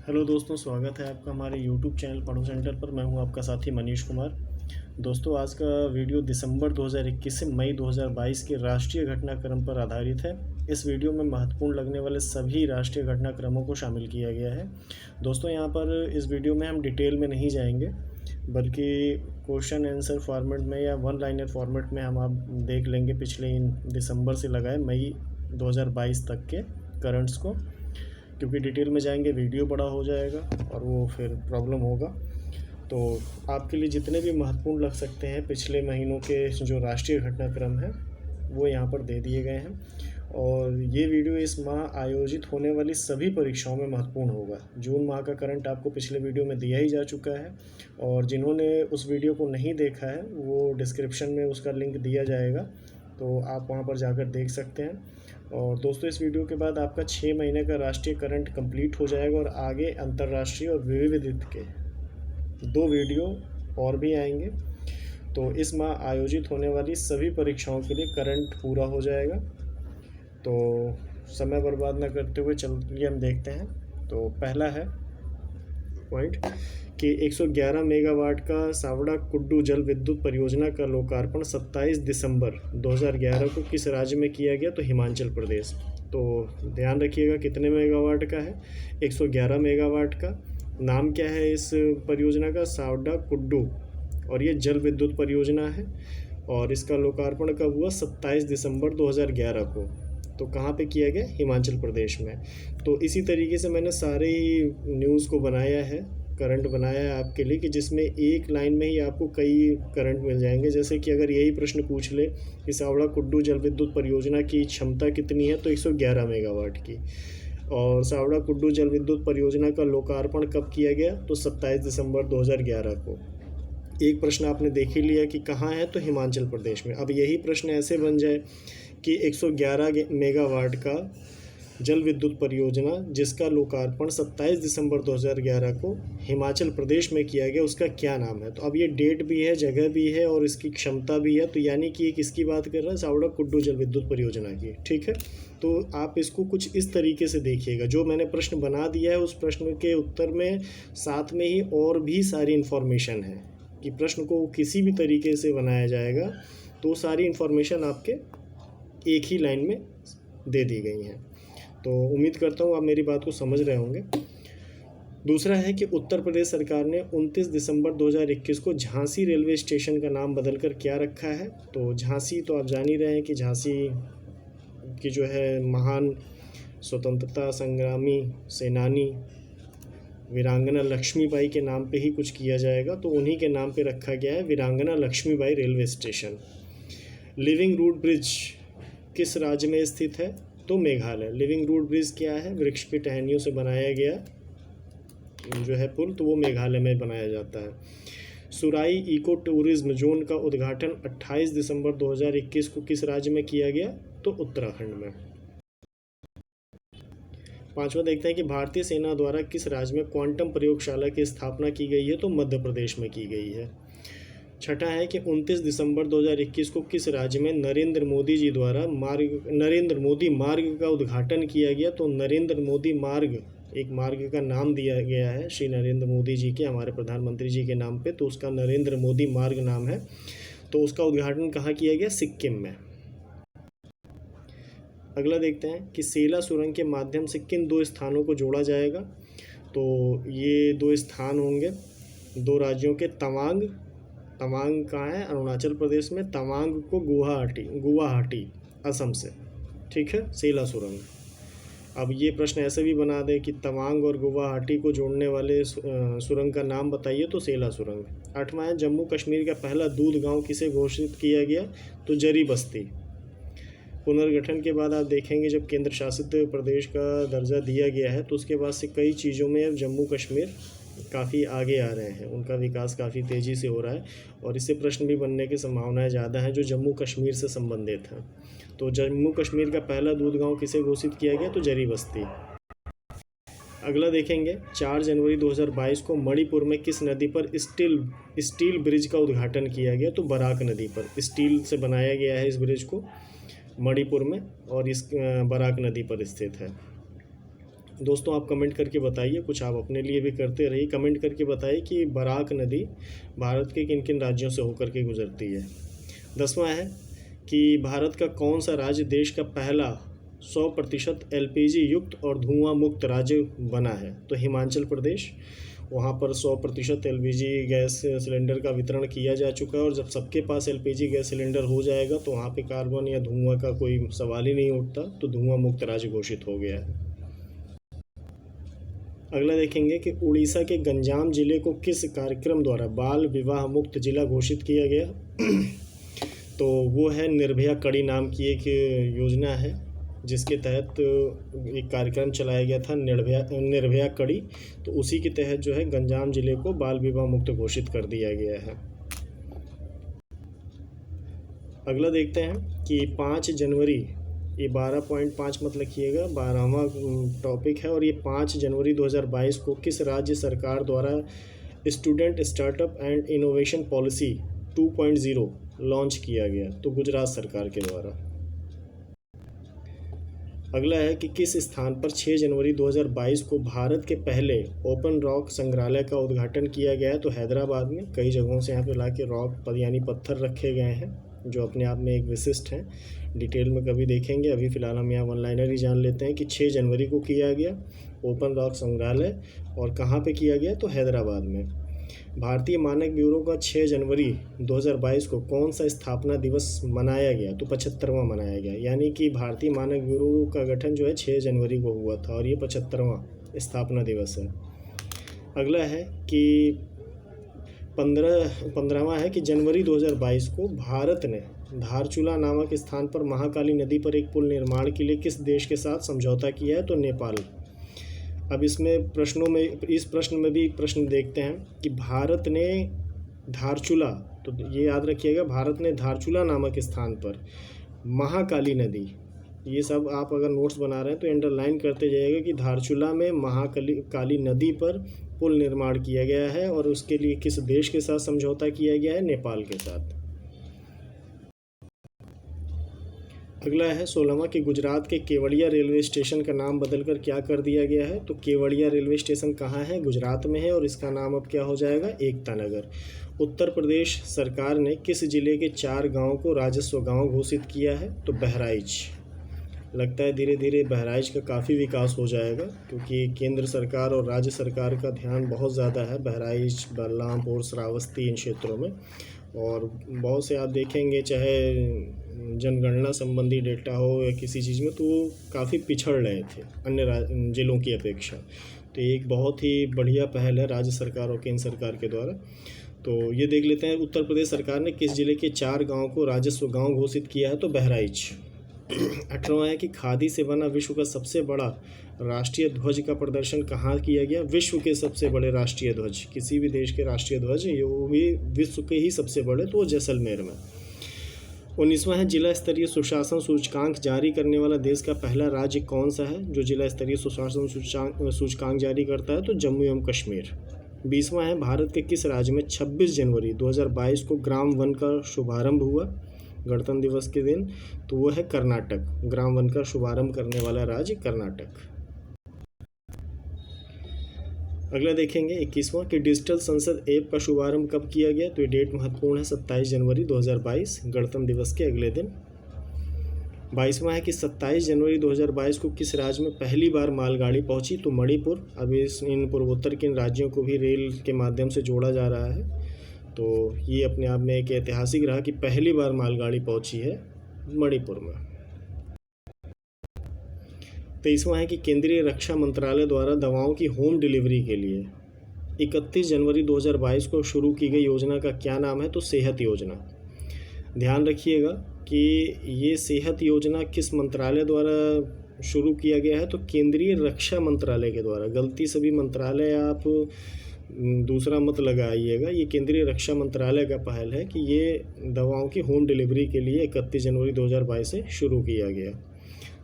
Hello दोस्तों, स्वागत है आपका हमारे यूट्यूब चैनल पढ़ो सेंटर पर। मैं हूं आपका साथी मनीष कुमार। दोस्तों, आज का वीडियो दिसंबर 2021 से मई 2022 के राष्ट्रीय घटनाक्रम पर आधारित है। इस वीडियो में महत्वपूर्ण लगने वाले सभी राष्ट्रीय घटनाक्रमों को शामिल किया गया है। दोस्तों, यहाँ पर इस वीडियो में हम डिटेल में नहीं जाएंगे, बल्कि क्वेश्चन आंसर फॉर्मेट में या वन लाइनर फॉर्मेट में हम आप देख लेंगे पिछले दिसंबर से लगाए मई 2022 तक के करंट्स को, क्योंकि डिटेल में जाएंगे वीडियो बड़ा हो जाएगा और वो फिर प्रॉब्लम होगा। तो आपके लिए जितने भी महत्वपूर्ण लग सकते हैं पिछले महीनों के जो राष्ट्रीय घटनाक्रम है वो यहाँ पर दे दिए गए हैं। और ये वीडियो इस माह आयोजित होने वाली सभी परीक्षाओं में महत्वपूर्ण होगा। जून माह का करंट आपको पिछले वीडियो में दिया ही जा चुका है, और जिन्होंने उस वीडियो को नहीं देखा है वो डिस्क्रिप्शन में उसका लिंक दिया जाएगा, तो आप वहाँ पर जाकर देख सकते हैं। और दोस्तों, इस वीडियो के बाद आपका 6 महीने का राष्ट्रीय करंट कंप्लीट हो जाएगा और आगे अंतर्राष्ट्रीय और विविध के 2 वीडियो और भी आएंगे। तो इस माह आयोजित होने वाली सभी परीक्षाओं के लिए करंट पूरा हो जाएगा। तो समय बर्बाद न करते हुए चलिए हम देखते हैं। तो पहला है पॉइंट कि 111 मेगावाट का सावड़ा कुड्डू जल विद्युत परियोजना का लोकार्पण 27 दिसंबर 2011 को किस राज्य में किया गया? तो हिमाचल प्रदेश। तो ध्यान रखिएगा कितने मेगावाट का है? 111 मेगावाट का। नाम क्या है इस परियोजना का? सावड़ा कुड्डू, और ये जल विद्युत परियोजना है। और इसका लोकार्पण कब हुआ? 27 दिसंबर 2011 को। तो कहाँ पे किया गया? हिमाचल प्रदेश में। तो इसी तरीके से मैंने सारे ही न्यूज़ को बनाया है, करंट बनाया है आपके लिए, कि जिसमें एक लाइन में ही आपको कई करंट मिल जाएंगे। जैसे कि अगर यही प्रश्न पूछ ले कि सावड़ा कुड्डू जल विद्युत परियोजना की क्षमता कितनी है, तो 111 मेगावाट की। और सावड़ा कुड्डू जल विद्युत परियोजना का लोकार्पण कब किया गया? तो 27 दिसंबर 2011 को। एक प्रश्न आपने देख ही लिया कि कहाँ है, तो हिमाचल प्रदेश में। अब यही प्रश्न ऐसे बन जाए कि 111 मेगावाट का जल विद्युत परियोजना जिसका लोकार्पण 27 दिसंबर 2011 को हिमाचल प्रदेश में किया गया, उसका क्या नाम है? तो अब ये डेट भी है, जगह भी है और इसकी क्षमता भी है। तो यानी कि ये किसकी बात कर रहा है? सावड़ा कुड्डू जल विद्युत परियोजना की। ठीक है, तो आप इसको कुछ इस तरीके से देखिएगा। जो मैंने प्रश्न बना दिया है उस प्रश्न के उत्तर में साथ में ही और भी सारी इन्फॉर्मेशन है कि प्रश्न को किसी भी तरीके से बनाया जाएगा, तो सारी इन्फॉर्मेशन आपके एक ही लाइन में दे दी गई हैं। तो उम्मीद करता हूँ आप मेरी बात को समझ रहे होंगे। दूसरा है कि उत्तर प्रदेश सरकार ने 29 दिसंबर 2021 को झांसी रेलवे स्टेशन का नाम बदलकर क्या रखा है? तो झांसी, तो आप जान ही रहे हैं कि झांसी की जो है महान स्वतंत्रता संग्रामी सेनानी वीरांगना लक्ष्मीबाई के नाम पे ही कुछ किया जाएगा, तो उन्हीं के नाम पे रखा गया है Veerangana Lakshmibai railway station. Living root bridge किस राज्य में स्थित है? तो मेघालय। लिविंग रूट ब्रिज क्या है? वृक्ष की टहनियों से बनाया गया जो है पुल, तो वो मेघालय में बनाया जाता है। सुराई इको टूरिज्म जोन का उद्घाटन 28 दिसंबर 2021 को किस राज्य में किया गया? तो उत्तराखंड में। पांचवा देखते हैं कि भारतीय सेना द्वारा किस राज्य में क्वांटम प्रयोगशाला की स्थापना की गई है? तो मध्य प्रदेश में की गई है। छठा है कि 29 दिसंबर 2021 को किस राज्य में नरेंद्र मोदी जी द्वारा नरेंद्र मोदी मार्ग का उद्घाटन किया गया? तो नरेंद्र मोदी मार्ग, एक मार्ग का नाम दिया गया है श्री नरेंद्र मोदी जी के, हमारे प्रधानमंत्री जी के नाम पे, तो उसका नरेंद्र मोदी मार्ग नाम है। तो उसका उद्घाटन कहाँ किया गया? सिक्किम में। अगला देखते हैं कि सेला सुरंग के माध्यम से किन 2 स्थानों को जोड़ा जाएगा? तो ये 2 स्थान होंगे 2 राज्यों के। तवांग कहाँ है? अरुणाचल प्रदेश में। तवांग को गुवाहाटी असम से। ठीक है, सेला सुरंग। अब ये प्रश्न ऐसे भी बना दे कि तवांग और गुवाहाटी को जोड़ने वाले सुरंग का नाम बताइए, तो सेला सुरंग। 8वां है जम्मू कश्मीर का पहला दूध गांव किसे घोषित किया गया? तो जरी बस्ती। पुनर्गठन के बाद आप देखेंगे जब केंद्र शासित प्रदेश का दर्जा दिया गया है, तो उसके बाद से कई चीज़ों में अब जम्मू कश्मीर काफ़ी आगे आ रहे हैं, उनका विकास काफ़ी तेज़ी से हो रहा है, और इससे प्रश्न भी बनने की संभावनाएं ज़्यादा हैं जो जम्मू कश्मीर से संबंधित हैं। तो जम्मू कश्मीर का पहला दूध गांव किसे घोषित किया गया? तो जरी बस्ती। अगला देखेंगे 4 जनवरी 2022 को मणिपुर में किस नदी पर स्टील ब्रिज का उद्घाटन किया गया? तो बराक नदी पर। स्टील से बनाया गया है इस ब्रिज को मणिपुर में, और इस बराक नदी पर स्थित है। दोस्तों आप कमेंट करके बताइए, कुछ आप अपने लिए भी करते रहिए। कमेंट करके बताइए कि बराक नदी भारत के किन किन राज्यों से होकर के गुजरती है। 10वां है कि भारत का कौन सा राज्य देश का पहला 100% एलपीजी युक्त और धुआं मुक्त राज्य बना है? तो हिमाचल प्रदेश, वहाँ पर 100% एलपीजी गैस सिलेंडर का वितरण किया जा चुका है, और जब सबके पास एलपीजी गैस सिलेंडर हो जाएगा तो वहाँ पे कार्बन या धुआं का कोई सवाल ही नहीं उठता, तो धुआं मुक्त राज्य घोषित हो गया है। अगला देखेंगे कि उड़ीसा के गंजाम जिले को किस कार्यक्रम द्वारा बाल विवाह मुक्त जिला घोषित किया गया? तो वो है निर्भया कड़ी नाम की एक योजना है, जिसके तहत एक कार्यक्रम चलाया गया था निर्भया कड़ी। तो उसी के तहत जो है गंजाम जिले को बाल विवाह मुक्त घोषित कर दिया गया है। अगला देखते हैं कि 5 जनवरी, ये 12.5 मत लिखिएगा, 12वां टॉपिक है, और ये 5 जनवरी 2022 को किस राज्य सरकार द्वारा student startup and innovation policy 2.0 launch किया गया? तो गुजरात सरकार के द्वारा। अगला है कि किस स्थान पर 6 जनवरी 2022 को भारत के पहले ओपन रॉक संग्रहालय का उद्घाटन किया गया? तो हैदराबाद में। कई जगहों से यहाँ पे ला के रॉक यानी पत्थर रखे गए हैं, जो अपने आप में एक विशिष्ट हैं। डिटेल में कभी देखेंगे, अभी फ़िलहाल हम यहाँ वन लाइनर ही जान लेते हैं कि 6 जनवरी को किया गया ओपन रॉक संग्रहालय, और कहाँ पे किया गया? तो हैदराबाद में। भारतीय मानक ब्यूरो का 6 जनवरी 2022 को कौन सा स्थापना दिवस मनाया गया? तो 75वां मनाया गया, यानी कि भारतीय मानक ब्यूरो का गठन जो है 6 जनवरी को हुआ था, और ये 75वां स्थापना दिवस है। अगला है कि 15वां है कि जनवरी 2022 को भारत ने धारचूला नामक स्थान पर महाकाली नदी पर एक पुल निर्माण के लिए किस देश के साथ समझौता किया है? तो नेपाल। अब इसमें इस प्रश्न में भी प्रश्न देखते हैं कि भारत ने धारचूला, तो ये याद रखिएगा, भारत ने धारचूला नामक स्थान पर महाकाली नदी, ये सब आप अगर नोट्स बना रहे हैं तो अंडरलाइन करते जाइएगा कि धारचूला में महाकाली नदी पर पुल निर्माण किया गया है, और उसके लिए किस देश के साथ समझौता किया गया है? नेपाल के साथ। अगला है 16वां कि गुजरात के केवड़िया रेलवे स्टेशन का नाम बदलकर क्या कर दिया गया है? तो केवड़िया रेलवे स्टेशन कहाँ है? गुजरात में है, और इसका नाम अब क्या हो जाएगा? एकता नगर। उत्तर प्रदेश सरकार ने किस जिले के 4 गाँव को राजस्व गाँव घोषित किया है? तो बहराइच। लगता है धीरे धीरे बहराइच का काफ़ी विकास हो जाएगा, क्योंकि केंद्र सरकार और राज्य सरकार का ध्यान बहुत ज़्यादा है बहराइच, बलरामपुर, श्रावस्ती, इन क्षेत्रों में। और बहुत से आप देखेंगे, चाहे जनगणना संबंधी डेटा हो या किसी चीज़ में, तो वो काफ़ी पिछड़ रहे थे अन्य जिलों की अपेक्षा। तो एक बहुत ही बढ़िया पहल है राज्य सरकार और केंद्र सरकार के द्वारा। तो ये देख लेते हैं, उत्तर प्रदेश सरकार ने किस जिले के 4 गाँव को राजस्व गाँव घोषित किया है? तो बहराइच। 18वां है कि खादी से बना विश्व का सबसे बड़ा राष्ट्रीय ध्वज का प्रदर्शन कहाँ किया गया? विश्व के सबसे बड़े राष्ट्रीय ध्वज, किसी भी देश के राष्ट्रीय ध्वज, वो भी विश्व के ही सबसे बड़े, तो वो जैसलमेर में। 19वां है जिला स्तरीय सुशासन सूचकांक जारी करने वाला देश का पहला राज्य कौन सा है जो जिला स्तरीय सुशासन सूचकांक जारी करता है? तो जम्मू एवं कश्मीर। 20वां है भारत के किस राज्य में 26 जनवरी 2022 को ग्राम वन का शुभारंभ हुआ गणतंत्र दिवस के दिन? तो वो है कर्नाटक। ग्राम वन का शुभारंभ करने वाला राज्य कर्नाटक। अगला देखेंगे 21वां कि डिजिटल संसद ऐप का शुभारंभ कब किया गया? तो ये डेट महत्वपूर्ण है, 27 जनवरी 2022, गणतंत्र दिवस के अगले दिन। 22वां है कि 27 जनवरी 2022 को किस राज्य में पहली बार मालगाड़ी पहुंची? तो मणिपुर। अब इन पूर्वोत्तर के इन राज्यों को भी रेल के माध्यम से जोड़ा जा रहा है, तो ये अपने आप में एक ऐतिहासिक रहा कि पहली बार मालगाड़ी पहुंची है मणिपुर में। 23वां है कि केंद्रीय रक्षा मंत्रालय द्वारा दवाओं की होम डिलीवरी के लिए 31 जनवरी 2022 को शुरू की गई योजना का क्या नाम है? तो सेहत योजना। ध्यान रखिएगा कि ये सेहत योजना किस मंत्रालय द्वारा शुरू किया गया है? तो केंद्रीय रक्षा मंत्रालय के द्वारा। गलती से भी मंत्रालय आप दूसरा मत लगाइएगा, ये केंद्रीय रक्षा मंत्रालय का पहल है कि ये दवाओं की होम डिलीवरी के लिए 31 जनवरी 2022 से शुरू किया गया।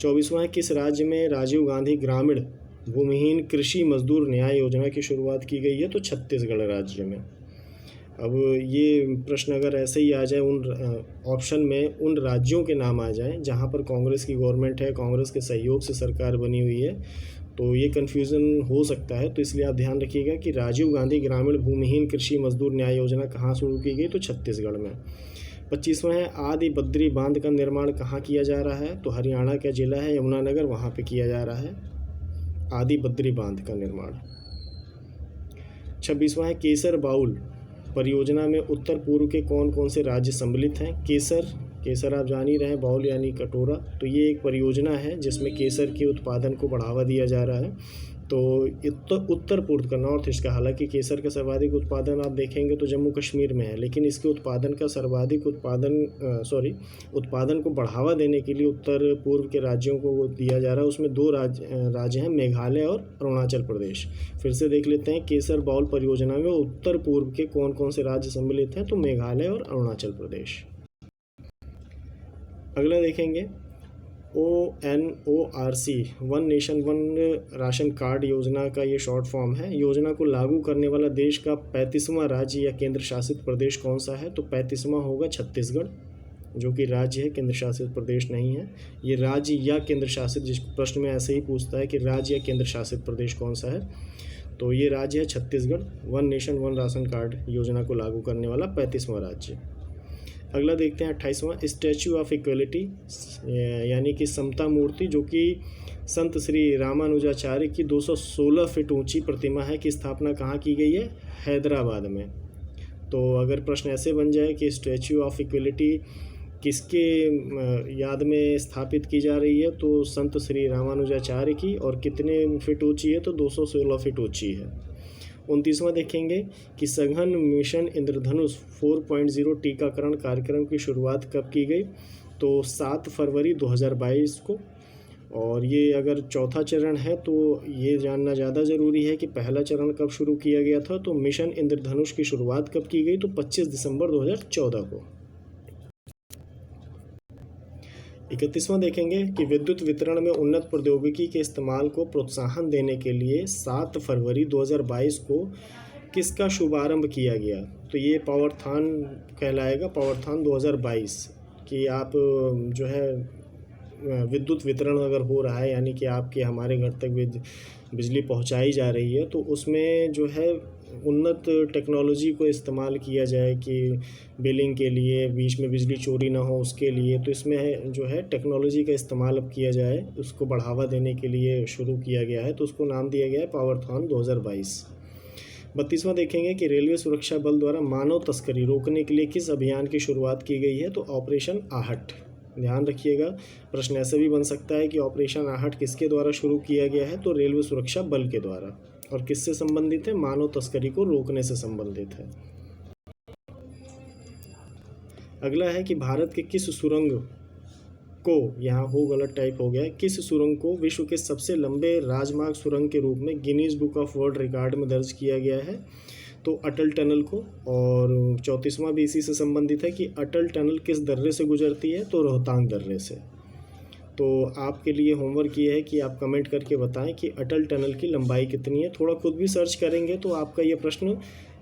24वां है किस राज्य में राजीव गांधी ग्रामीण भूमिहीन कृषि मजदूर न्याय योजना की शुरुआत की गई है? तो छत्तीसगढ़ राज्य में। अब ये प्रश्न अगर ऐसे ही आ जाए, उन ऑप्शन में उन राज्यों के नाम आ जाएं जहां पर कांग्रेस की गवर्नमेंट है, कांग्रेस के सहयोग से सरकार बनी हुई है, तो ये कन्फ्यूज़न हो सकता है, तो इसलिए आप ध्यान रखिएगा कि राजीव गांधी ग्रामीण भूमिहीन कृषि मजदूर न्याय योजना कहाँ शुरू की गई, तो छत्तीसगढ़ में। 25वां है आदि बद्री बांध का निर्माण कहाँ किया जा रहा है, तो हरियाणा का जिला है यमुनानगर, वहाँ पे किया जा रहा है आदि बद्री बांध का निर्माण। 26वां है केसर बाउल परियोजना में उत्तर पूर्व के कौन कौन से राज्य सम्मिलित हैं। केसर आप जान ही रहे हैं, बाउल यानी कटोरा, तो ये एक परियोजना है जिसमें केसर के उत्पादन को बढ़ावा दिया जा रहा है। तो उत्तर पूर्व का, नॉर्थ ईस्ट का, हालांकि केसर का सर्वाधिक उत्पादन आप देखेंगे तो जम्मू कश्मीर में है, लेकिन इसके उत्पादन का सर्वाधिक उत्पादन को बढ़ावा देने के लिए उत्तर पूर्व के राज्यों को दिया जा रहा है। उसमें 2 राज्य हैं, मेघालय और अरुणाचल प्रदेश। फिर से देख लेते हैं, केसर बाउल परियोजना में उत्तर पूर्व के कौन कौन से राज्य सम्मिलित हैं, तो मेघालय और अरुणाचल प्रदेश। अगला देखेंगे ONORC, one nation one ration card योजना का ये शॉर्ट फॉर्म है। योजना को लागू करने वाला देश का 35वां राज्य या केंद्र शासित प्रदेश कौन सा है, तो 35वां होगा छत्तीसगढ़, जो कि राज्य है, केंद्र शासित प्रदेश नहीं है। ये राज्य या केंद्र शासित, जिस प्रश्न में ऐसे ही पूछता है कि राज्य या केंद्र शासित प्रदेश कौन सा है, तो ये राज्य है Chhattisgarh, one nation one ration card योजना को लागू करने वाला 35वां राज्य। अगला देखते हैं 28वां स्टैचू ऑफ इक्वलिटी, यानी कि समता मूर्ति, जो कि संत श्री रामानुजाचार्य की 216 फीट ऊंची प्रतिमा है, की स्थापना कहाँ की गई है, हैदराबाद में। तो अगर प्रश्न ऐसे बन जाए कि स्टैचू ऑफ इक्वलिटी किसके याद में स्थापित की जा रही है, तो संत श्री रामानुजाचार्य की, और कितने फीट ऊंची है, तो 216 फीट ऊंची है। 29वां देखेंगे कि सघन मिशन इंद्रधनुष 4.0 टीकाकरण कार्यक्रम की शुरुआत कब की गई, तो 7 फरवरी 2022 को। और ये अगर चौथा चरण है तो ये जानना ज़्यादा ज़रूरी है कि पहला चरण कब शुरू किया गया था, तो मिशन इंद्रधनुष की शुरुआत कब की गई, तो 25 दिसंबर 2014 को। 31वां देखेंगे कि विद्युत वितरण में उन्नत प्रौद्योगिकी के इस्तेमाल को प्रोत्साहन देने के लिए 7 फरवरी 2022 को किसका शुभारंभ किया गया, तो ये पावरथॉन कहलाएगा, पावरथॉन 2022, कि आप जो है विद्युत वितरण अगर हो रहा है, यानी कि आपके हमारे घर तक बिजली पहुंचाई जा रही है, तो उसमें जो है उन्नत टेक्नोलॉजी को इस्तेमाल किया जाए कि बिलिंग के लिए, बीच में बिजली चोरी ना हो उसके लिए, तो इसमें जो है टेक्नोलॉजी का इस्तेमाल अब किया जाए, उसको बढ़ावा देने के लिए शुरू किया गया है, तो उसको नाम दिया गया है पावरथॉन 2022। 32वां देखेंगे कि रेलवे सुरक्षा बल द्वारा मानव तस्करी रोकने के लिए किस अभियान की शुरुआत की गई है, तो ऑपरेशन आहट। ध्यान रखिएगा, प्रश्न ऐसे भी बन सकता है कि ऑपरेशन आहट किसके द्वारा शुरू किया गया है, तो रेलवे सुरक्षा बल के द्वारा, और किससे संबंधित है, मानव तस्करी को रोकने से संबंधित है। अगला है कि भारत के किस सुरंग को, यहाँ हो गलत टाइप हो गया है, किस सुरंग को विश्व के सबसे लंबे राजमार्ग सुरंग के रूप में Guinness book of world record में दर्ज किया गया है, तो अटल टनल को। और 34वां भी इसी से संबंधित है कि अटल टनल किस दर्रे से गुजरती है, तो रोहतांग दर्रे से। तो आपके लिए होमवर्क ये है कि आप कमेंट करके बताएं कि अटल टनल की लंबाई कितनी है। थोड़ा खुद भी सर्च करेंगे तो आपका ये प्रश्न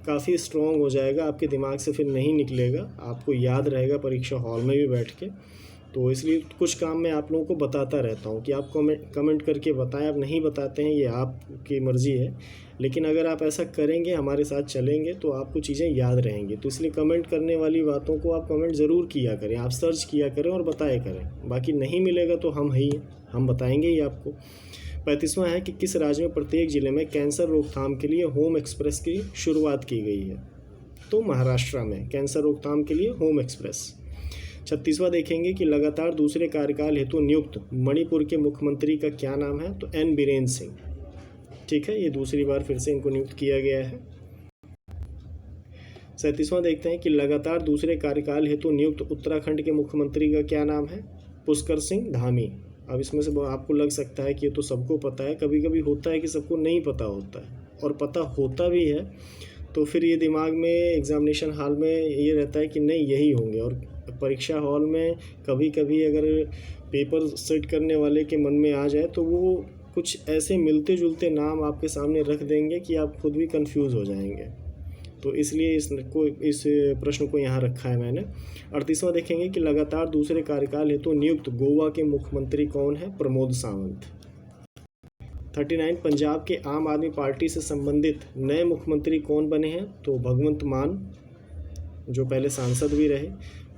काफ़ी स्ट्रॉन्ग हो जाएगा, आपके दिमाग से फिर नहीं निकलेगा, आपको याद रहेगा परीक्षा हॉल में भी बैठ के। तो इसलिए कुछ काम मैं आप लोगों को बताता रहता हूँ कि आप कमेंट करके बताएं। आप नहीं बताते हैं, ये आपकी मर्ज़ी है, लेकिन अगर आप ऐसा करेंगे, हमारे साथ चलेंगे, तो आपको चीज़ें याद रहेंगी। तो इसलिए कमेंट करने वाली बातों को आप कमेंट ज़रूर किया करें, आप सर्च किया करें और बताया करें। बाकी नहीं मिलेगा तो हम ही हम बताएंगे ही आपको। 35वां है कि किस राज्य में प्रत्येक ज़िले में कैंसर रोकथाम के लिए होम एक्सप्रेस की शुरुआत की गई है, तो महाराष्ट्र में कैंसर रोकथाम के लिए होम एक्सप्रेस। 36वां देखेंगे कि लगातार दूसरे कार्यकाल हेतु नियुक्त मणिपुर के मुख्यमंत्री का क्या नाम है, तो एन बीरेन्द्र सिंह। ठीक है, ये दूसरी बार फिर से इनको नियुक्त किया गया है। 37वां देखते हैं कि लगातार दूसरे कार्यकाल हेतु नियुक्त उत्तराखंड के मुख्यमंत्री का क्या नाम है, पुष्कर सिंह धामी। अब इसमें से आपको लग सकता है कि ये तो सबको पता है, कभी कभी होता है कि सबको नहीं पता होता है, और पता होता भी है तो फिर ये दिमाग में एग्जामिनेशन हॉल में ये रहता है कि नहीं यही होंगे, और परीक्षा हॉल में कभी कभी अगर पेपर सेट करने वाले के मन में आ जाए तो वो कुछ ऐसे मिलते जुलते नाम आपके सामने रख देंगे कि आप खुद भी कंफ्यूज हो जाएंगे। तो इसलिए इस प्रश्न को यहाँ रखा है मैंने। 38वां देखेंगे कि लगातार दूसरे कार्यकाल हेतु नियुक्त गोवा के मुख्यमंत्री कौन है, प्रमोद सावंत। 39 पंजाब के आम आदमी पार्टी से संबंधित नए मुख्यमंत्री कौन बने हैं? तो भगवंत मान, जो पहले सांसद भी रहे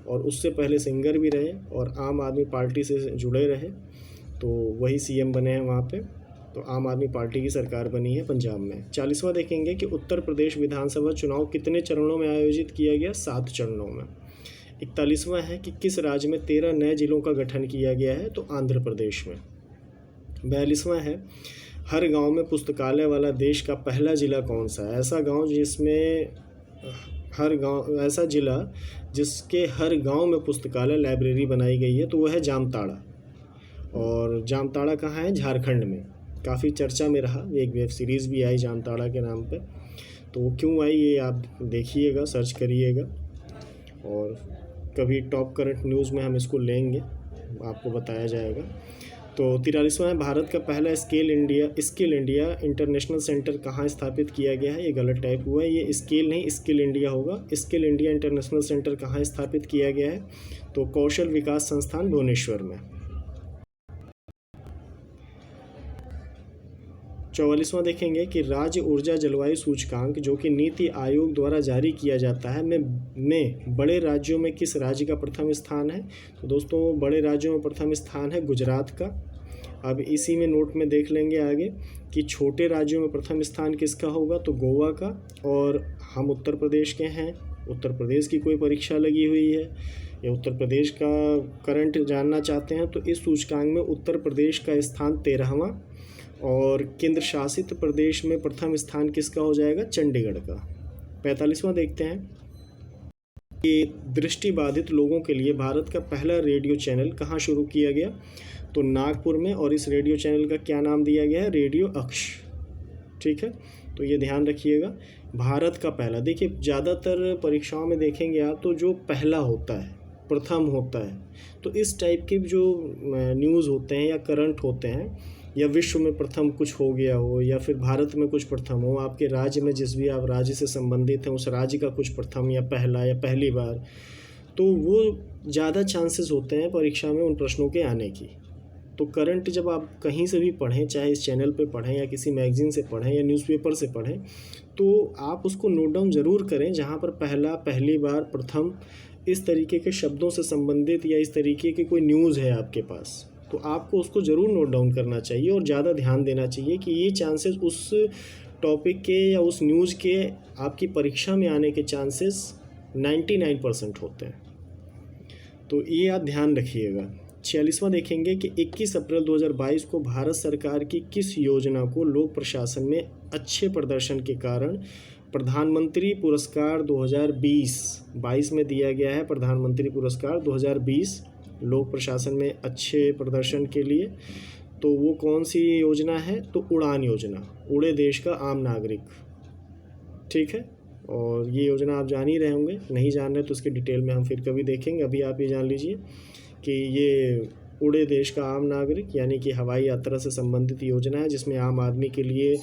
और उससे पहले सिंगर भी रहे और आम आदमी पार्टी से जुड़े रहे, तो वही सीएम बने हैं वहाँ पे। तो आम आदमी पार्टी की सरकार बनी है पंजाब में। 40वां देखेंगे कि उत्तर प्रदेश विधानसभा चुनाव कितने चरणों में आयोजित किया गया? 7 चरणों में। 41वां है कि किस राज्य में 13 नए जिलों का गठन किया गया है? तो आंध्र प्रदेश में। 42वां है हर गांव में पुस्तकालय वाला देश का पहला जिला कौन सा है? ऐसा गांव जिसमें हर गांव, ऐसा जिला जिसके हर गांव में पुस्तकालय लाइब्रेरी बनाई गई है, तो वह है जामताड़ा। और जामताड़ा कहाँ है? झारखंड में। काफ़ी चर्चा में रहा, एक वेब सीरीज़ भी आई जामताड़ा के नाम पे, तो वो क्यों आई ये आप देखिएगा, सर्च करिएगा, और कभी टॉप करंट न्यूज़ में हम इसको लेंगे, आपको बताया जाएगा। तो 43वां है भारत का पहला स्किल इंडिया इंटरनेशनल सेंटर कहाँ स्थापित किया गया है? ये गलत टाइप हुआ है, ये स्किल नहीं स्किल इंडिया होगा। स्किल इंडिया इंटरनेशनल सेंटर कहाँ स्थापित किया गया है? तो कौशल विकास संस्थान भुवनेश्वर में। 44वां देखेंगे कि राज्य ऊर्जा जलवायु सूचकांक, जो कि नीति आयोग द्वारा जारी किया जाता है, में बड़े राज्यों में किस राज्य का प्रथम स्थान है? तो दोस्तों बड़े राज्यों में प्रथम स्थान है गुजरात का। अब इसी में नोट में देख लेंगे आगे कि छोटे राज्यों में प्रथम स्थान किसका होगा? तो गोवा का। और हम उत्तर प्रदेश के हैं, उत्तर प्रदेश की कोई परीक्षा लगी हुई है या उत्तर प्रदेश का करंट जानना चाहते हैं, तो इस सूचकांक में उत्तर प्रदेश का स्थान 13वां और केंद्र शासित प्रदेश में प्रथम स्थान किसका हो जाएगा? चंडीगढ़ का। 45वां देखते हैं कि दृष्टिबाधित लोगों के लिए भारत का पहला रेडियो चैनल कहाँ शुरू किया गया? तो नागपुर में। और इस रेडियो चैनल का क्या नाम दिया गया है? रेडियो अक्ष। ठीक है, तो ये ध्यान रखिएगा, भारत का पहला। देखिए ज़्यादातर परीक्षाओं में देखेंगे आप, तो जो पहला होता है, प्रथम होता है, तो इस टाइप के जो न्यूज़ होते हैं या करंट होते हैं, या विश्व में प्रथम कुछ हो गया हो, या फिर भारत में कुछ प्रथम हो, आपके राज्य में जिस भी आप राज्य से संबंधित हैं उस राज्य का कुछ प्रथम या पहला या पहली बार, तो वो ज़्यादा चांसेस होते हैं परीक्षा में उन प्रश्नों के आने की। तो करंट जब आप कहीं से भी पढ़ें, चाहे इस चैनल पे पढ़ें या किसी मैगज़ीन से पढ़ें या न्यूज़पेपर से पढ़ें, तो आप उसको नोट डाउन ज़रूर करें, जहाँ पर पहला, पहली बार, प्रथम इस तरीके के शब्दों से संबंधित या इस तरीके की कोई न्यूज़ है आपके पास, तो आपको उसको ज़रूर नोट डाउन करना चाहिए और ज़्यादा ध्यान देना चाहिए कि ये चांसेस उस टॉपिक के या उस न्यूज़ के आपकी परीक्षा में आने के चांसेस 99% होते हैं, तो ये आप ध्यान रखिएगा। 46वां देखेंगे कि 21 अप्रैल 2022 को भारत सरकार की किस योजना को लोक प्रशासन में अच्छे प्रदर्शन के कारण प्रधानमंत्री पुरस्कार 2022 में दिया गया है? प्रधानमंत्री पुरस्कार 2020 लोक प्रशासन में अच्छे प्रदर्शन के लिए। तो वो कौन सी योजना है? तो उड़ान योजना, उड़े देश का आम नागरिक। ठीक है, और ये योजना आप जान ही रहे होंगे, नहीं जान रहे तो उसके डिटेल में हम फिर कभी देखेंगे। अभी आप ये जान लीजिए कि ये उड़े देश का आम नागरिक यानी कि हवाई यात्रा से संबंधित योजना है, जिसमें आम आदमी के लिए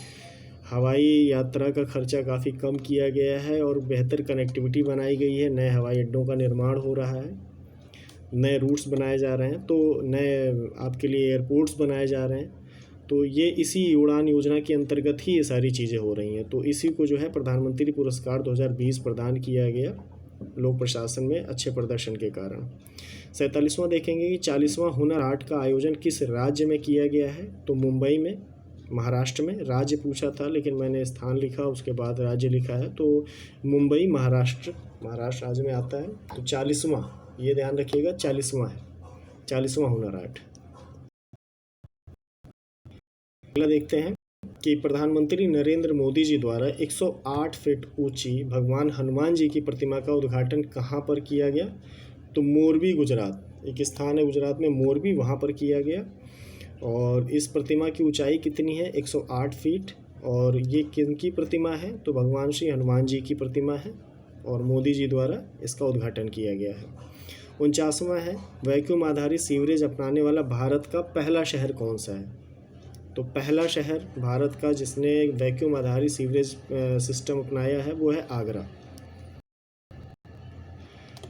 हवाई यात्रा का खर्चा काफ़ी कम किया गया है और बेहतर कनेक्टिविटी बनाई गई है। नए हवाई अड्डों का निर्माण हो रहा है, नए रूट्स बनाए जा रहे हैं, तो नए आपके लिए एयरपोर्ट्स बनाए जा रहे हैं, तो ये इसी उड़ान योजना के अंतर्गत ही ये सारी चीज़ें हो रही हैं। तो इसी को जो है प्रधानमंत्री पुरस्कार 2020 प्रदान किया गया लोक प्रशासन में अच्छे प्रदर्शन के कारण। 47वां देखेंगे कि 40वां हुनर हाट का आयोजन किस राज्य में किया गया है? तो मुंबई में, महाराष्ट्र में। राज्य पूछा था लेकिन मैंने स्थान लिखा, उसके बाद राज्य लिखा है, तो मुंबई महाराष्ट्र राज्य में आता है। तो 40वां, ये ध्यान रखिएगा, 40वां है, 40वां हुनर हाट। अगला देखते हैं कि प्रधानमंत्री नरेंद्र मोदी जी द्वारा 108 फीट ऊंची भगवान हनुमान जी की प्रतिमा का उद्घाटन कहाँ पर किया गया? तो मोरबी, गुजरात। एक स्थान है गुजरात में मोरबी, वहाँ पर किया गया। और इस प्रतिमा की ऊंचाई कितनी है? 108 फीट। और ये किनकी प्रतिमा है? तो भगवान श्री हनुमान जी की प्रतिमा है और मोदी जी द्वारा इसका उद्घाटन किया गया है। 49वां है वैक्यूम आधारित सीवरेज अपनाने वाला भारत का पहला शहर कौन सा है? तो पहला शहर भारत का जिसने वैक्यूम आधारित सीवरेज सिस्टम अपनाया है वो है आगरा।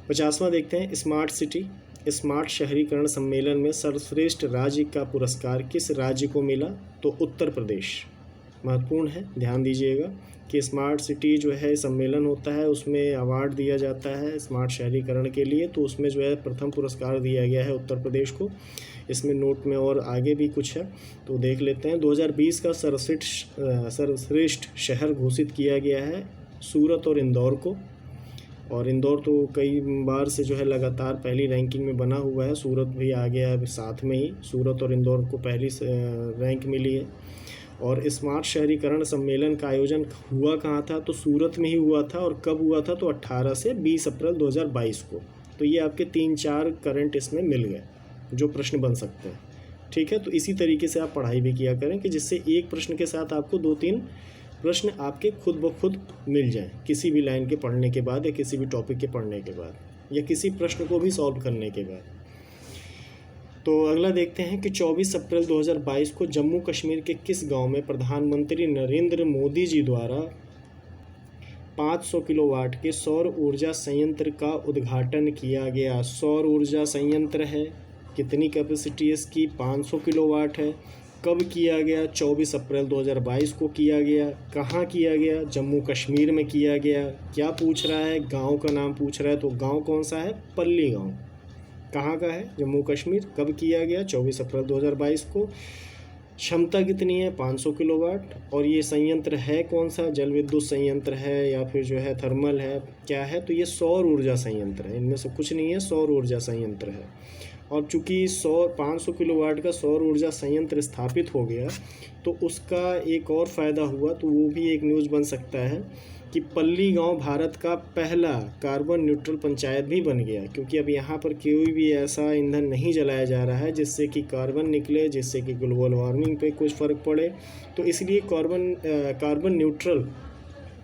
50वां देखते हैं स्मार्ट सिटी स्मार्ट शहरीकरण सम्मेलन में सर्वश्रेष्ठ राज्य का पुरस्कार किस राज्य को मिला? तो उत्तर प्रदेश। महत्वपूर्ण है, ध्यान दीजिएगा कि स्मार्ट सिटी जो है सम्मेलन होता है, उसमें अवार्ड दिया जाता है स्मार्ट शहरीकरण के लिए, तो उसमें जो है प्रथम पुरस्कार दिया गया है उत्तर प्रदेश को। इसमें नोट में और आगे भी कुछ है तो देख लेते हैं। 2020 का सर्वश्रेष्ठ शहर घोषित किया गया है सूरत और इंदौर को, और इंदौर तो कई बार से जो है लगातार पहली रैंकिंग में बना हुआ है। सूरत भी आ गया है साथ में ही, सूरत और इंदौर को पहली रैंक मिली है। और स्मार्ट शहरीकरण सम्मेलन का आयोजन हुआ कहाँ था? तो सूरत में ही हुआ था। और कब हुआ था? तो 18 से 20 अप्रैल 2022 को। तो ये आपके 3-4 करंट इसमें मिल गए जो प्रश्न बन सकते हैं। ठीक है, तो इसी तरीके से आप पढ़ाई भी किया करें कि जिससे एक प्रश्न के साथ आपको 2-3 प्रश्न आपके खुद ब खुद मिल जाएं, किसी भी लाइन के पढ़ने के बाद या किसी भी टॉपिक के पढ़ने के बाद या किसी प्रश्न को भी सॉल्व करने के बाद। तो अगला देखते हैं कि 24 अप्रैल 2022 को जम्मू कश्मीर के किस गांव में प्रधानमंत्री नरेंद्र मोदी जी द्वारा 500 किलोवाट के सौर ऊर्जा संयंत्र का उद्घाटन किया गया? सौर ऊर्जा संयंत्र है, कितनी कैपेसिटी इसकी? 500 किलोवाट है। कब किया गया? 24 अप्रैल 2022 को किया गया। कहाँ किया गया? जम्मू कश्मीर में किया गया। क्या पूछ रहा है? गांव का नाम पूछ रहा है। तो गांव कौन सा है? पल्ली गांव। कहाँ का है? जम्मू कश्मीर। कब किया गया? 24 अप्रैल 2022 को। क्षमता कितनी है? 500 किलोवाट। और ये संयंत्र है कौन सा? जल विद्युत संयंत्र है या फिर जो है थर्मल है, क्या है? तो ये सौर ऊर्जा संयंत्र है, इनमें से कुछ नहीं है, सौर ऊर्जा संयंत्र है। और चूँकि 500 किलोवाट का सौर ऊर्जा संयंत्र स्थापित हो गया तो उसका एक और फ़ायदा हुआ, तो वो भी एक न्यूज़ बन सकता है कि पल्ली गांव भारत का पहला कार्बन न्यूट्रल पंचायत भी बन गया, क्योंकि अब यहाँ पर कोई भी ऐसा ईंधन नहीं जलाया जा रहा है जिससे कि कार्बन निकले, जिससे कि ग्लोबल वार्मिंग पे कुछ फ़र्क पड़े। तो इसलिए कार्बन न्यूट्रल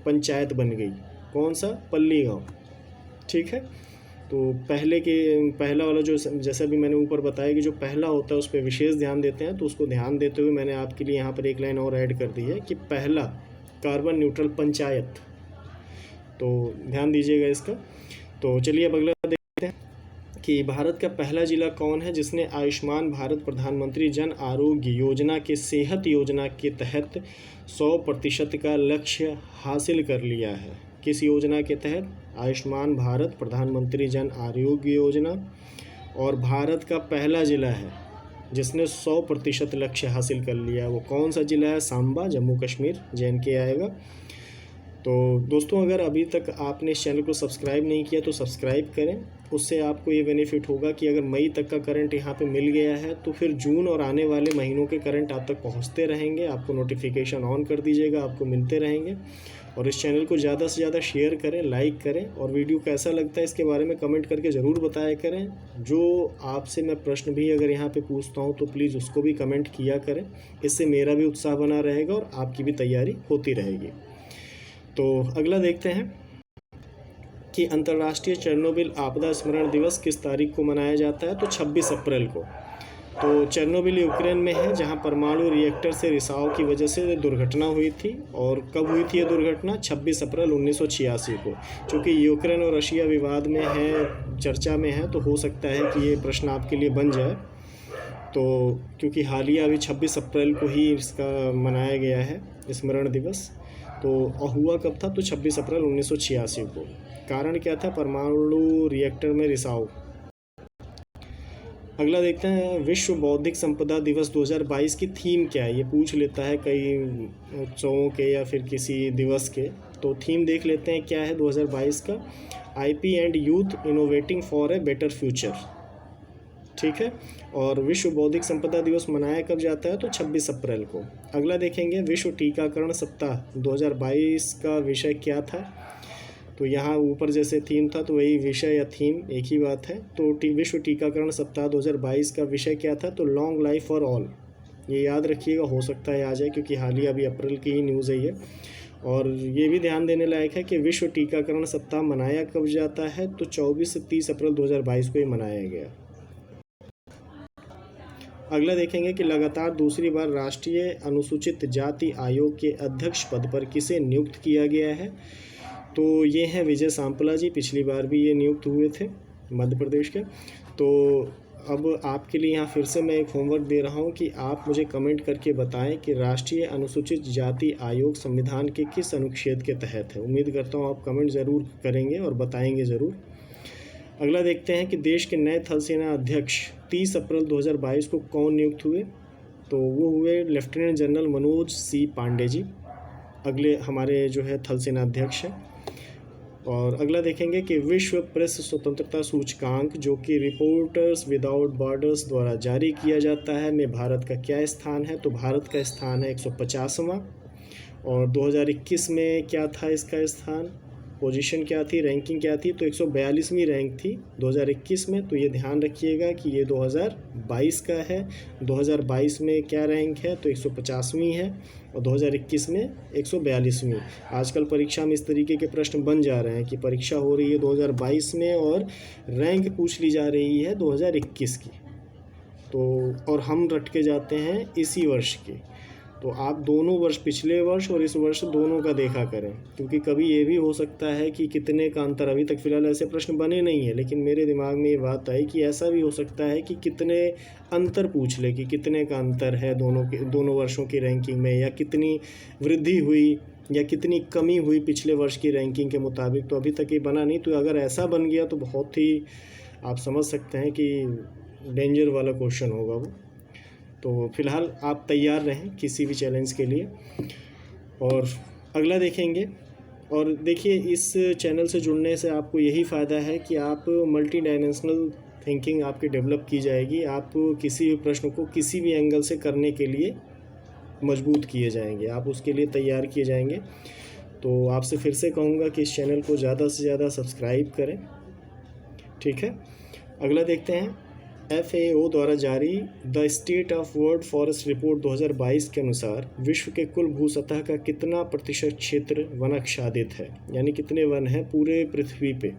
पंचायत बन गई। कौन सा? पल्ली गाँव। ठीक है, तो पहला वाला जो जैसा भी मैंने ऊपर बताया कि जो पहला होता है उस पर विशेष ध्यान देते हैं, तो उसको ध्यान देते हुए मैंने आपके लिए यहाँ पर एक लाइन और ऐड कर दी है कि पहला कार्बन न्यूट्रल पंचायत। तो ध्यान दीजिएगा इसका। तो चलिए अब अगला देखते हैं कि भारत का पहला जिला कौन है जिसने आयुष्मान भारत प्रधानमंत्री जन आरोग्य योजना के सेहत योजना के तहत 100% का लक्ष्य हासिल कर लिया है? किस योजना के तहत? आयुष्मान भारत प्रधानमंत्री जन आरोग्य योजना। और भारत का पहला जिला है जिसने 100% लक्ष्य हासिल कर लिया। वो कौन सा जिला है? सांबा, जम्मू कश्मीर, JNK आएगा। तो दोस्तों, अगर अभी तक आपने इस चैनल को सब्सक्राइब नहीं किया तो सब्सक्राइब करें। उससे आपको ये बेनिफिट होगा कि अगर मई तक का करंट यहाँ पे मिल गया है तो फिर जून और आने वाले महीनों के करंट आप तक पहुँचते रहेंगे। आपको नोटिफिकेशन ऑन कर दीजिएगा, आपको मिलते रहेंगे। और इस चैनल को ज़्यादा से ज़्यादा शेयर करें, लाइक करें, और वीडियो कैसा लगता है इसके बारे में कमेंट करके ज़रूर बताया करें। जो आपसे मैं प्रश्न भी अगर यहाँ पे पूछता हूँ तो प्लीज़ उसको भी कमेंट किया करें, इससे मेरा भी उत्साह बना रहेगा और आपकी भी तैयारी होती रहेगी। तो अगला देखते हैं कि अंतर्राष्ट्रीय चेरनोबिल आपदा स्मरण दिवस किस तारीख को मनाया जाता है? तो 26 अप्रैल को। तो चेरनोबिल यूक्रेन में है जहां परमाणु रिएक्टर से रिसाव की वजह से दुर्घटना हुई थी। और कब हुई थी ये दुर्घटना? 26 अप्रैल 1986 को। चूँकि यूक्रेन और रशिया विवाद में है, चर्चा में है, तो हो सकता है कि ये प्रश्न आपके लिए बन जाए। तो क्योंकि हालिया अभी 26 अप्रैल को ही इसका मनाया गया है स्मरण दिवस। तो हुआ कब था? तो 26 अप्रैल 1986 को। कारण क्या था? परमाणु रिएक्टर में रिसाव। अगला देखते हैं विश्व बौद्धिक संपदा दिवस 2022 की थीम क्या है? ये पूछ लेता है कई उत्सवों के या फिर किसी दिवस के। तो थीम देख लेते हैं क्या है 2022 का। IP and youth innovating for a better future. ठीक है, और विश्व बौद्धिक संपदा दिवस मनाया कब जाता है? तो 26 अप्रैल को। अगला देखेंगे विश्व टीकाकरण सप्ताह 2022 का विषय क्या था? तो यहाँ ऊपर जैसे थीम था तो वही विषय या थीम एक ही बात है। तो विश्व टीकाकरण सप्ताह 2022 का विषय क्या था? तो लॉन्ग लाइफ फॉर ऑल। ये याद रखिएगा, हो सकता है आ जाए क्योंकि हाल ही अभी अप्रैल की ही न्यूज़ है ये। और ये भी ध्यान देने लायक है कि विश्व टीकाकरण सप्ताह मनाया कब जाता है? तो 24 से 30 अप्रैल 2022 को ही मनाया गया। अगला देखेंगे कि लगातार दूसरी बार राष्ट्रीय अनुसूचित जाति आयोग के अध्यक्ष पद पर किसे नियुक्त किया गया है? तो ये हैं विजय सांपला जी। पिछली बार भी ये नियुक्त हुए थे मध्य प्रदेश के। तो अब आपके लिए यहाँ फिर से मैं एक होमवर्क दे रहा हूँ कि आप मुझे कमेंट करके बताएं कि राष्ट्रीय अनुसूचित जाति आयोग संविधान के किस अनुच्छेद के तहत है। उम्मीद करता हूँ आप कमेंट ज़रूर करेंगे और बताएंगे ज़रूर। अगला देखते हैं कि देश के नए थल सेना अध्यक्ष 30 अप्रैल 2022 को कौन नियुक्त हुए। तो वो हुए लेफ्टिनेंट जनरल मनोज सी पांडे जी, अगले हमारे जो है थल सेना अध्यक्ष हैं। और अगला देखेंगे कि विश्व प्रेस स्वतंत्रता सूचकांक जो कि रिपोर्टर्स विदाउट बॉर्डर्स द्वारा जारी किया जाता है में भारत का क्या स्थान है। तो भारत का स्थान है 150वां। और 2021 में क्या था इसका स्थान, पोजीशन क्या थी, रैंकिंग क्या थी, तो 142वीं रैंक थी 2021 में। तो ये ध्यान रखिएगा कि ये 2022 का है। 2022 में क्या रैंक है, तो 150वीं है और 2021 में 142वीं। आजकल परीक्षा में इस तरीके के प्रश्न बन जा रहे हैं कि परीक्षा हो रही है 2022 में और रैंक पूछ ली जा रही है 2021 की, तो और हम रट के जाते हैं इसी वर्ष की। तो आप दोनों वर्ष, पिछले वर्ष और इस वर्ष दोनों का देखा करें, क्योंकि कभी ये भी हो सकता है कि कितने का अंतर, अभी तक फ़िलहाल ऐसे प्रश्न बने नहीं है, लेकिन मेरे दिमाग में ये बात आई कि ऐसा भी हो सकता है कि कितने अंतर पूछ ले कि कितने का अंतर है दोनों वर्षों की रैंकिंग में, या कितनी वृद्धि हुई या कितनी कमी हुई पिछले वर्ष की रैंकिंग के मुताबिक। तो अभी तक ये बना नहीं, तो अगर ऐसा बन गया तो बहुत ही आप समझ सकते हैं कि डेंजर वाला क्वेश्चन होगा वो। तो फिलहाल आप तैयार रहें किसी भी चैलेंज के लिए। और अगला देखेंगे, और देखिए इस चैनल से जुड़ने से आपको यही फ़ायदा है कि आप मल्टी डायमेंशनल थिंकिंग आपकी डेवलप की जाएगी। आप किसी भी प्रश्न को किसी भी एंगल से करने के लिए मजबूत किए जाएंगे, आप उसके लिए तैयार किए जाएंगे। तो आपसे फिर से कहूँगा कि इस चैनल को ज़्यादा से ज़्यादा सब्सक्राइब करें, ठीक है। अगला देखते हैं, FAO द्वारा जारी the state of world forest report 2022 के अनुसार विश्व के कुल भूसतह का कितना प्रतिशत क्षेत्र वनाच्छादित है, यानी कितने वन हैं पूरे पृथ्वी पे।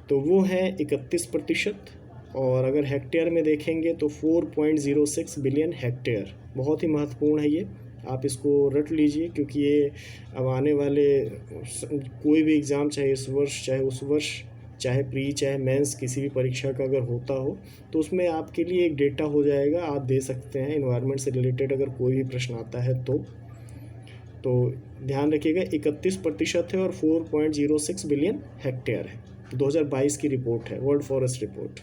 तो वो है 31%। और अगर हेक्टेयर में देखेंगे तो 4.06 बिलियन हेक्टेयर। बहुत ही महत्वपूर्ण है ये, आप इसको रट लीजिए, क्योंकि ये अब आने वाले कोई भी एग्ज़ाम, चाहे इस वर्ष चाहे उस वर्ष, चाहे प्री चाहे मेंस, किसी भी परीक्षा का अगर होता हो तो उसमें आपके लिए एक डेटा हो जाएगा, आप दे सकते हैं एनवायरनमेंट से रिलेटेड अगर कोई भी प्रश्न आता है तो ध्यान रखिएगा 31% है और 4.06 बिलियन हेक्टेयर है। 2022 की रिपोर्ट है, वर्ल्ड फॉरेस्ट रिपोर्ट।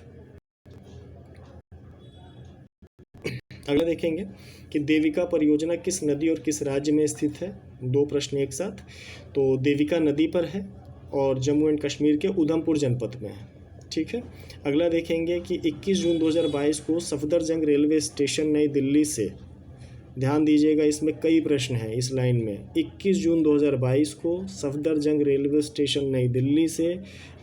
अगला देखेंगे कि देविका परियोजना किस नदी और किस राज्य में स्थित है। दो प्रश्न एक साथ। तो देविका नदी पर है और जम्मू एंड कश्मीर के उधमपुर जनपद में है, ठीक है। अगला देखेंगे कि 21 जून 2022 को सफदरजंग रेलवे स्टेशन नई दिल्ली से, ध्यान दीजिएगा इसमें कई प्रश्न हैं इस लाइन में। 21 जून 2022 को सफदरजंग रेलवे स्टेशन नई दिल्ली से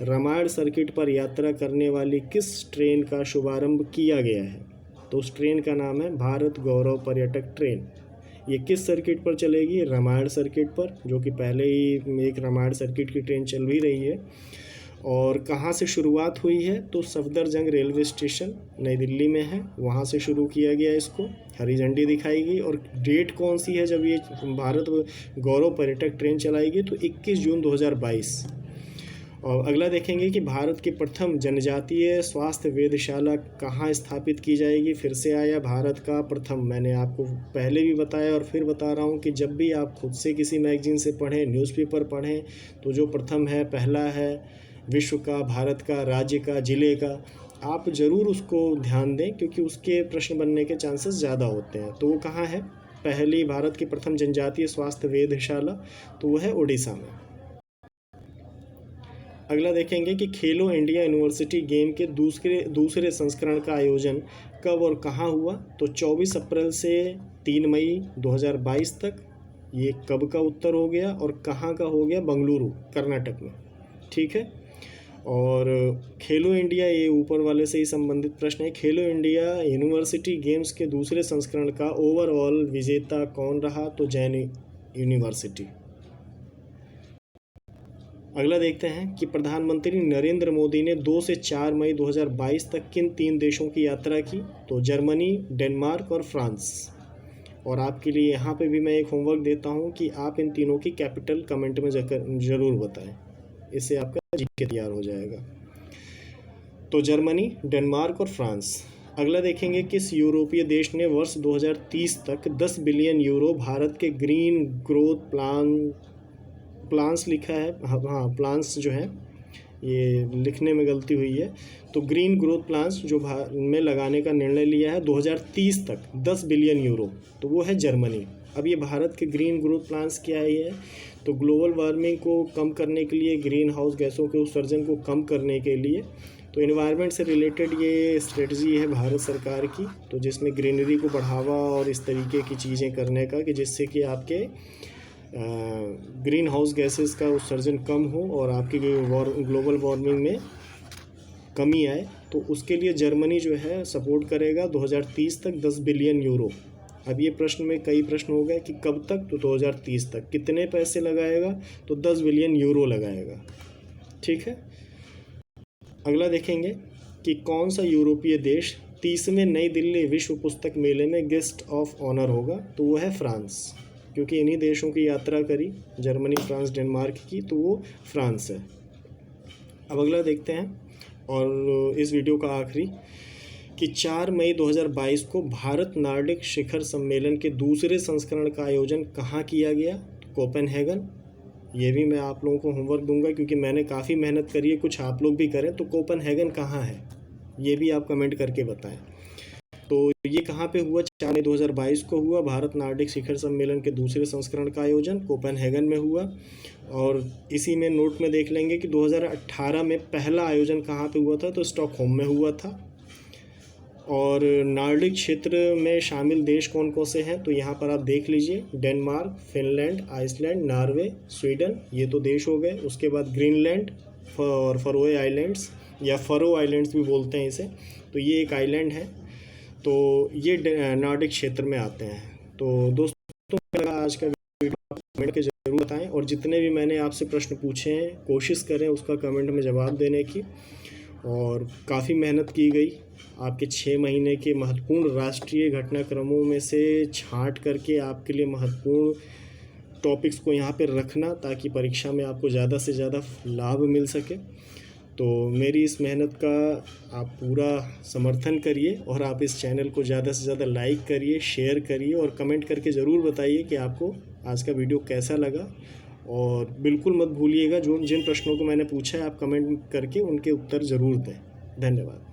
रामायण सर्किट पर यात्रा करने वाली किस ट्रेन का शुभारंभ किया गया है। तो उस ट्रेन का नाम है भारत गौरव पर्यटक ट्रेन। ये किस सर्किट पर चलेगी, रामायण सर्किट पर, जो कि पहले ही एक रामायण सर्किट की ट्रेन चल भी रही है। और कहाँ से शुरुआत हुई है, तो सफदरजंग रेलवे स्टेशन नई दिल्ली में है, वहाँ से शुरू किया गया इसको, हरी झंडी दिखाएगी। और डेट कौन सी है जब ये भारत गौरव पर्यटक ट्रेन चलाएगी, तो 21 जून 2022। और अगला देखेंगे कि भारत की प्रथम जनजातीय स्वास्थ्य वेधशाला कहाँ स्थापित की जाएगी। फिर से आया भारत का प्रथम, मैंने आपको पहले भी बताया और फिर बता रहा हूँ कि जब भी आप खुद से किसी मैगजीन से पढ़ें, न्यूज़पेपर पढ़ें, तो जो प्रथम है, पहला है, विश्व का, भारत का, राज्य का, ज़िले का, आप ज़रूर उसको ध्यान दें, क्योंकि उसके प्रश्न बनने के चांसेस ज़्यादा होते हैं। तो वो कहाँ है, पहली भारत की प्रथम जनजातीय स्वास्थ्य वेधशाला, तो वो है उड़ीसा में। अगला देखेंगे कि खेलो इंडिया यूनिवर्सिटी गेम के दूसरे संस्करण का आयोजन कब और कहाँ हुआ। तो 24 अप्रैल से 3 मई 2022 तक। ये कब का उत्तर हो गया और कहाँ का हो गया, बेंगलुरु कर्नाटक में, ठीक है। और खेलो इंडिया, ये ऊपर वाले से ही संबंधित प्रश्न है। खेलो इंडिया यूनिवर्सिटी गेम्स के दूसरे संस्करण का ओवरऑल विजेता कौन रहा, तो जैन यूनिवर्सिटी। अगला देखते हैं कि प्रधानमंत्री नरेंद्र मोदी ने 2 से 4 मई 2022 तक किन 3 देशों की यात्रा की। तो जर्मनी, डेनमार्क और फ्रांस। और आपके लिए यहाँ पे भी मैं एक होमवर्क देता हूँ कि आप इन तीनों की कैपिटल कमेंट में ज़रूर बताएं, इससे आपका जीके तैयार हो जाएगा। तो जर्मनी, डेनमार्क और फ्रांस। अगला देखेंगे, किस यूरोपीय देश ने वर्ष 2030 तक 10 बिलियन यूरो भारत के ग्रीन ग्रोथ प्लान्स लिखा है, हाँ प्लान्स जो है, ये लिखने में गलती हुई है। तो ग्रीन ग्रोथ प्लान्स जो भारत में लगाने का निर्णय लिया है 2030 तक 10 बिलियन यूरो, तो वो है जर्मनी। अब ये भारत के ग्रीन ग्रोथ प्लान्स क्या है, तो ग्लोबल वार्मिंग को कम करने के लिए, ग्रीन हाउस गैसों के उत्सर्जन को कम करने के लिए, तो एनवायरनमेंट से रिलेटेड ये स्ट्रेटजी है भारत सरकार की, तो जिसमें ग्रीनरी को बढ़ावा और इस तरीके की चीज़ें करने का कि जिससे कि आपके ग्रीन हाउस गैसेस का उत्सर्जन कम हो और आपकी ग्लोबल वार्मिंग में कमी आए। तो उसके लिए जर्मनी जो है सपोर्ट करेगा 2030 तक 10 बिलियन यूरो। अब ये प्रश्न में कई प्रश्न हो गए कि कब तक, तो 2030 तक। कितने पैसे लगाएगा, तो 10 बिलियन यूरो लगाएगा। ठीक है। अगला देखेंगे कि कौन सा यूरोपीय देश 30वें नई दिल्ली विश्व पुस्तक मेले में गेस्ट ऑफ ऑनर होगा, तो वो है फ्रांस, क्योंकि इन्हीं देशों की यात्रा करी, जर्मनी, फ्रांस, डेनमार्क की, तो वो फ्रांस है। अब अगला देखते हैं, और इस वीडियो का आखिरी, कि 4 मई 2022 को भारत नार्डिक शिखर सम्मेलन के दूसरे संस्करण का आयोजन कहाँ किया गया, तो कोपेनहेगन। ये भी मैं आप लोगों को होमवर्क दूंगा क्योंकि मैंने काफ़ी मेहनत करी है, कुछ आप लोग भी करें। तो कोपेनहेगन कहाँ है, ये भी आप कमेंट करके बताएं। तो ये कहाँ पे हुआ, 4 मई 2022 को हुआ भारत नार्डिक शिखर सम्मेलन के दूसरे संस्करण का आयोजन कोपेनहेगन में हुआ। और इसी में नोट में देख लेंगे कि 2018 में पहला आयोजन कहाँ पे हुआ था, तो स्टॉकहोम में हुआ था। और नार्डिक क्षेत्र में शामिल देश कौन कौन से हैं, तो यहाँ पर आप देख लीजिए, Denmark, Finland, Iceland, Norway, Sweden, ये तो देश हो गए। उसके बाद ग्रीनलैंड और फरोए आइलैंड्स, या फरो आइलैंड्स भी बोलते हैं इसे, तो ये एक आइलैंड है। तो ये नार्डिक क्षेत्र में आते हैं। तो दोस्तों, आज का वीडियो आप कमेंट के जरूर बताएं, और जितने भी मैंने आपसे प्रश्न पूछे हैं कोशिश करें उसका कमेंट में जवाब देने की। और काफ़ी मेहनत की गई, आपके 6 महीने के महत्वपूर्ण राष्ट्रीय घटनाक्रमों में से छांट करके आपके लिए महत्वपूर्ण टॉपिक्स को यहाँ पे रखना, ताकि परीक्षा में आपको ज़्यादा से ज़्यादा लाभ मिल सके। तो मेरी इस मेहनत का आप पूरा समर्थन करिए, और आप इस चैनल को ज़्यादा से ज़्यादा लाइक करिए, शेयर करिए, और कमेंट करके ज़रूर बताइए कि आपको आज का वीडियो कैसा लगा। और बिल्कुल मत भूलिएगा, जिन प्रश्नों को मैंने पूछा है आप कमेंट करके उनके उत्तर ज़रूर दें। धन्यवाद।